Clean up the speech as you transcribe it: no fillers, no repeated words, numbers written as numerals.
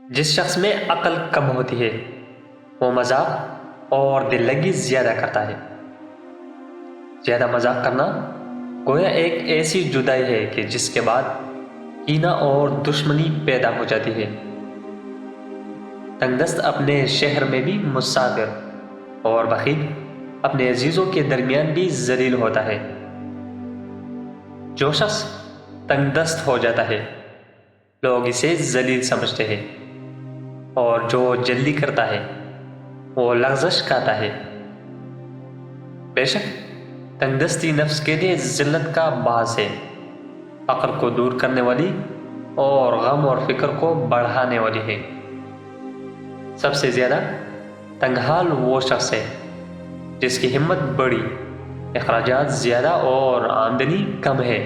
जिस शख्स में अक्ल कम होती है वो मजाक और दिल लगी ज़्यादा करता है। ज़्यादा मजाक करना गोया एक ऐसी जुदाई है कि जिसके बाद कीना और दुश्मनी पैदा हो जाती है। तंगदस्त अपने शहर में भी मुसाफिर और बखील अपने अजीज़ों के दरमियान भी जलील होता है। जो शख्स तंगदस्त हो जाता है लोग इसे जलील समझते हैं, और जो जल्दी करता है वो लग़ज़श खाता है। बेशक तंगदस्ती नफ्स के लिए जिल्लत का बास है, फ़क्र को दूर करने वाली और गम और फिक्र को बढ़ाने वाली है। सबसे ज़्यादा तंगहाल वो शख्स है जिसकी हिम्मत बड़ी, अखराजात ज़्यादा और आमदनी कम है।